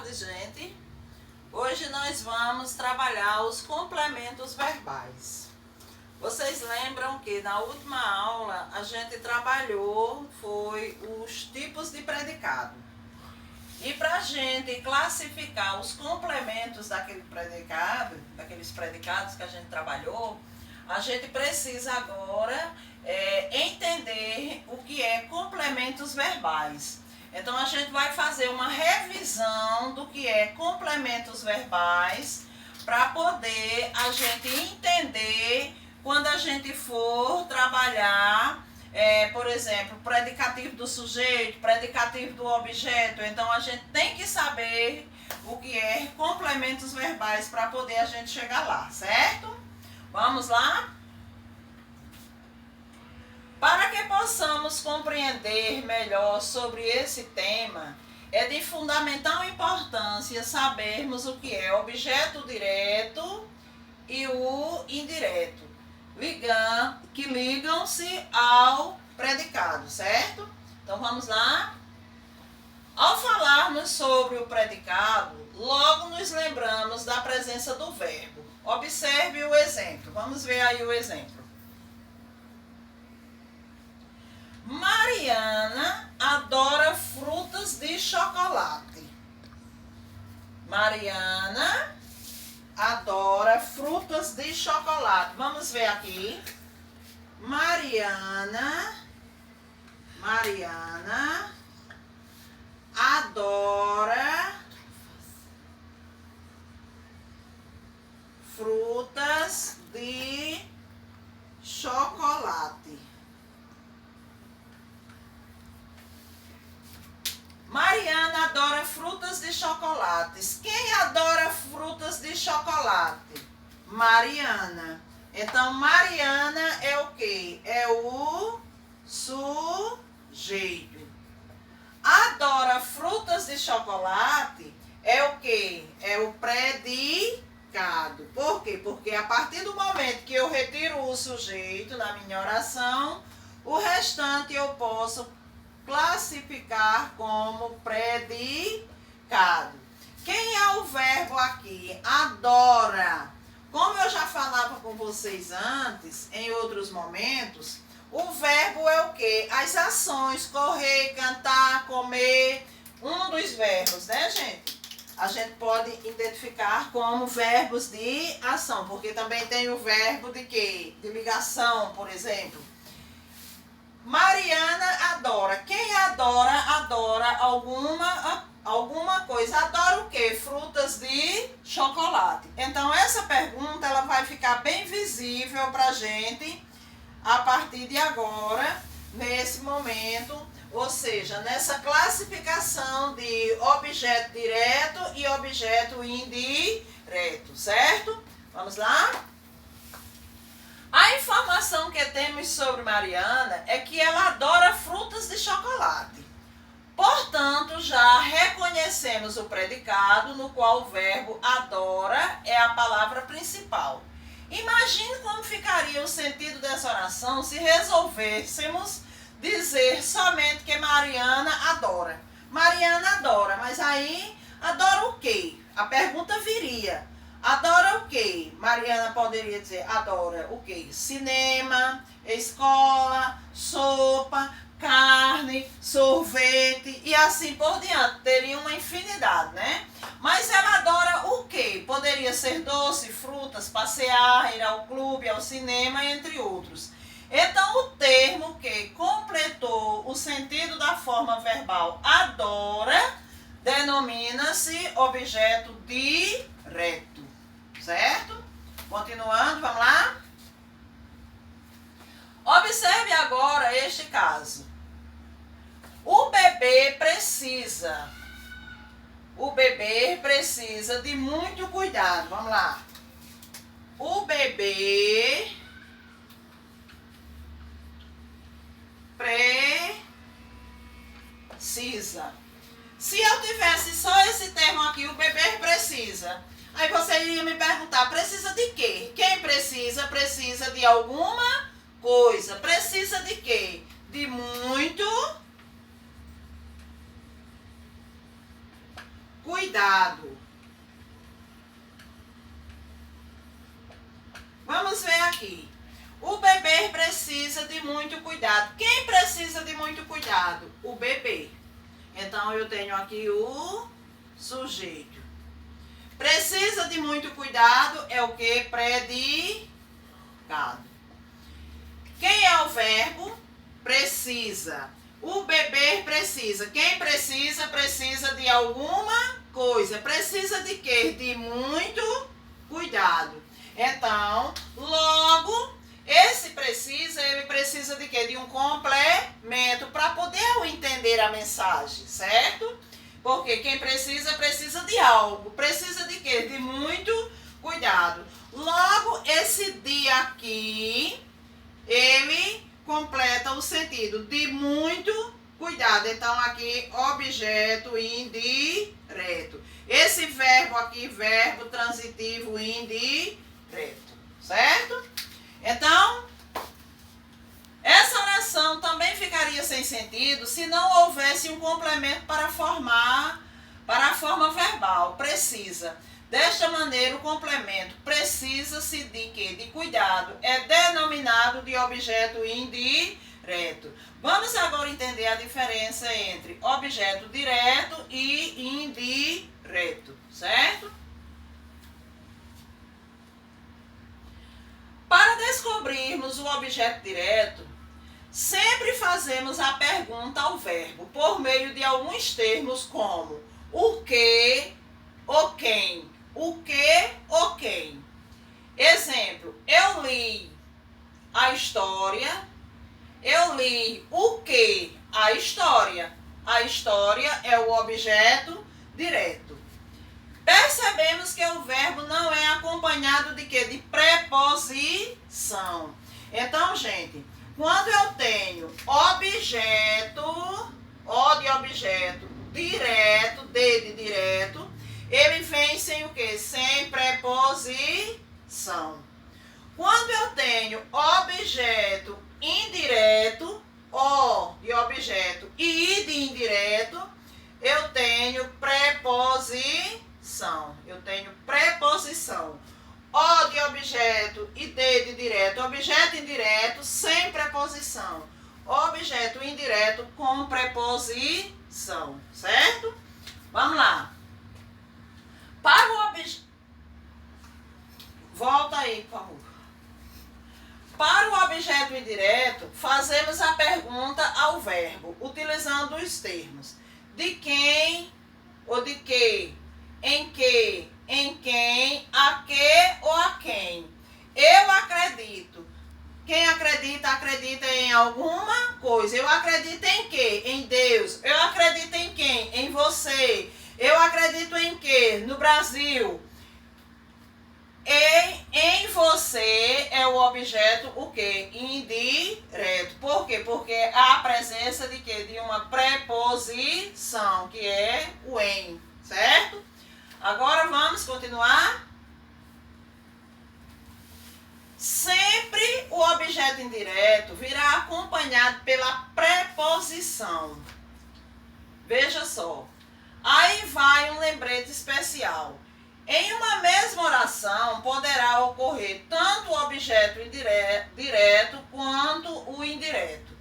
tarde, gente. Hoje nós vamos trabalhar os complementos verbais. Vocês lembram que na última aula a gente trabalhou os tipos de predicado. E para a gente classificar os complementos daqueles predicados que a gente trabalhou, a gente precisa agora entender o que é complementos verbais. Então a gente vai fazer uma revisão do que é complementos verbais para poder a gente entender quando a gente for trabalhar, por exemplo, predicativo do sujeito, predicativo do objeto. Então a gente tem que saber o que é complementos verbais para poder a gente chegar lá, certo? Vamos lá? Para que possamos compreender melhor sobre esse tema, é de fundamental importância sabermos o que é objeto direto e o indireto, que ligam-se ao predicado, certo? Então vamos lá. Ao falarmos sobre o predicado, logo nos lembramos da presença do verbo. Observe o exemplo. Vamos ver aí o exemplo. Mariana adora frutas de chocolate. Mariana adora frutas de chocolate. Vamos ver aqui. Mariana adora frutas de chocolate. Mariana adora frutas de chocolates. Quem adora frutas de chocolate? Mariana. Então, Mariana é o quê? É o sujeito. Adora frutas de chocolate é o quê? É o predicado. Por quê? Porque a partir do momento que eu retiro o sujeito na minha oração, o restante eu posso classificar como predicado. Quem é o verbo aqui? Adora. Como eu já falava com vocês antes, em outros momentos, o verbo é o quê? As ações, correr, cantar, comer, um dos verbos, né, gente? A gente pode identificar como verbos de ação, porque também tem o verbo de quê? De ligação, por exemplo. Mariana adora. Quem adora, adora alguma coisa. Adora o quê? Frutas de chocolate. Então, essa pergunta ela vai ficar bem visível para a gente a partir de agora, nesse momento, ou seja, nessa classificação de objeto direto e objeto indireto, certo? Vamos lá? A informação que temos sobre Mariana é que ela adora frutas de chocolate. Portanto, já reconhecemos o predicado no qual o verbo adora é a palavra principal. Imagine como ficaria o sentido dessa oração se resolvêssemos dizer somente que Mariana adora. Mariana adora, mas aí adora o quê? A pergunta viria. Adora o quê? Mariana poderia dizer, adora o quê? Cinema, escola, sopa, carne, sorvete e assim por diante. Teria uma infinidade, né? Mas ela adora o quê? Poderia ser doce, frutas, passear, ir ao clube, ao cinema, entre outros. Então, o termo que completou o sentido da forma verbal adora denomina-se objeto direto. Certo? Continuando, vamos lá? Observe agora este caso. O bebê precisa de muito cuidado. Vamos lá. O bebê precisa. Se eu tivesse só esse termo aqui, o bebê precisa. Aí você iria me perguntar, precisa de quê? Quem precisa? Precisa de alguma coisa. Precisa de quê? De muito cuidado. Vamos ver aqui. O bebê precisa de muito cuidado. Quem precisa de muito cuidado? O bebê. Então, eu tenho aqui o sujeito. Precisa de muito cuidado é o que? Predicado. Quem é o verbo? Precisa. O bebê precisa. Quem precisa? Precisa de alguma coisa. Precisa de quê? De muito cuidado. Então, logo, esse precisa, ele precisa de quê? De um complemento para poder eu entender a mensagem, certo? Porque quem precisa, precisa de algo. Precisa de quê? De muito cuidado. Logo, esse de aqui, ele completa o sentido de muito cuidado. Então, aqui, objeto indireto. Esse verbo aqui, verbo transitivo indireto, certo? Então, essa oração também ficaria sem sentido se não houvesse um complemento para a forma verbal. Precisa. Desta maneira, o complemento precisa-se de quê? De cuidado. É denominado de objeto indireto. Vamos agora entender a diferença entre objeto direto e indireto, certo? Para descobrirmos o objeto direto, sempre fazemos a pergunta ao verbo por meio de alguns termos como o que, o quem. O que, o quem. Exemplo, eu li a história. Eu li o que? A história. A história é o objeto direto. Percebemos que o verbo não é acompanhado de quê? De preposição. Então, gente, quando eu tenho objeto, O de objeto, direto, D de direto, ele vem sem o quê? Sem preposição. Quando eu tenho objeto indireto, O de objeto e I de indireto, eu tenho preposição. Eu tenho preposição. O de objeto e D de direto. Objeto indireto sem preposição. Objeto indireto com preposição. Certo? Vamos lá. Para o objeto... Volta aí, por favor. Para o objeto indireto, fazemos a pergunta ao verbo, utilizando os termos de quem ou de que, em quem, a que ou a quem. Eu acredito. Quem acredita, acredita em alguma coisa. Eu acredito em quê? Em Deus. Eu acredito em quem? Em você. Eu acredito em quê? No Brasil. Em você é o objeto o quê? Indireto. Por quê? Porque há a presença de quê? De uma preposição, que é o em, certo? Agora vamos continuar. Sempre o objeto indireto virá acompanhado pela preposição. Veja só. Aí vai um lembrete especial. Em uma mesma oração, poderá ocorrer tanto o objeto direto quanto o indireto.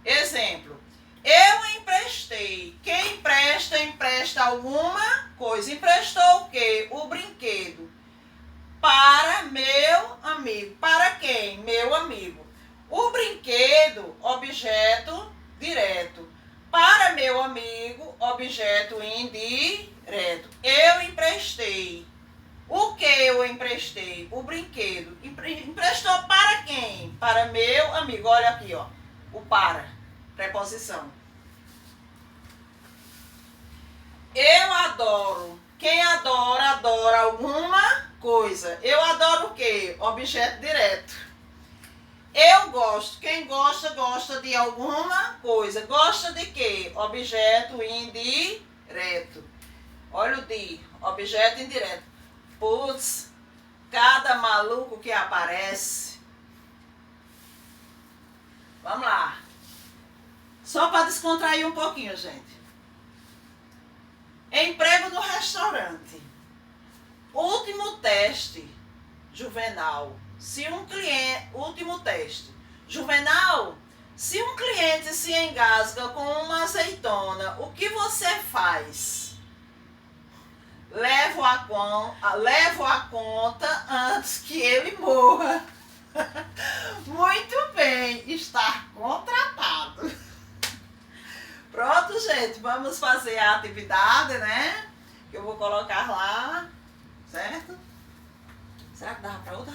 Exemplo, eu emprestei. Quem empresta, empresta alguma coisa. Emprestou o quê? O brinquedo. Para meu amigo. Para quem? Meu amigo. O brinquedo, objeto direto. Para meu amigo, objeto indireto. Eu emprestei. O que eu emprestei? O brinquedo. Emprestou para quem? Para meu amigo. Olha aqui, ó. O para. Preposição. Eu adoro. Quem adora, adora alguma coisa. Eu adoro o quê? Objeto direto. Eu gosto. Quem gosta, gosta de alguma coisa. Gosta de quê? Objeto indireto. Olha o de. Objeto indireto. Putz, cada maluco que aparece. Vamos lá. Só para descontrair um pouquinho, gente. Emprego no restaurante. Último teste, Juvenal. Último teste. Juvenal, se um cliente se engasga com uma azeitona, o que você faz? Levo a conta antes que ele morra. Muito bem, está contratado. Pronto, gente, vamos fazer a atividade, né? Que eu vou colocar lá, certo? Será que dá para outra?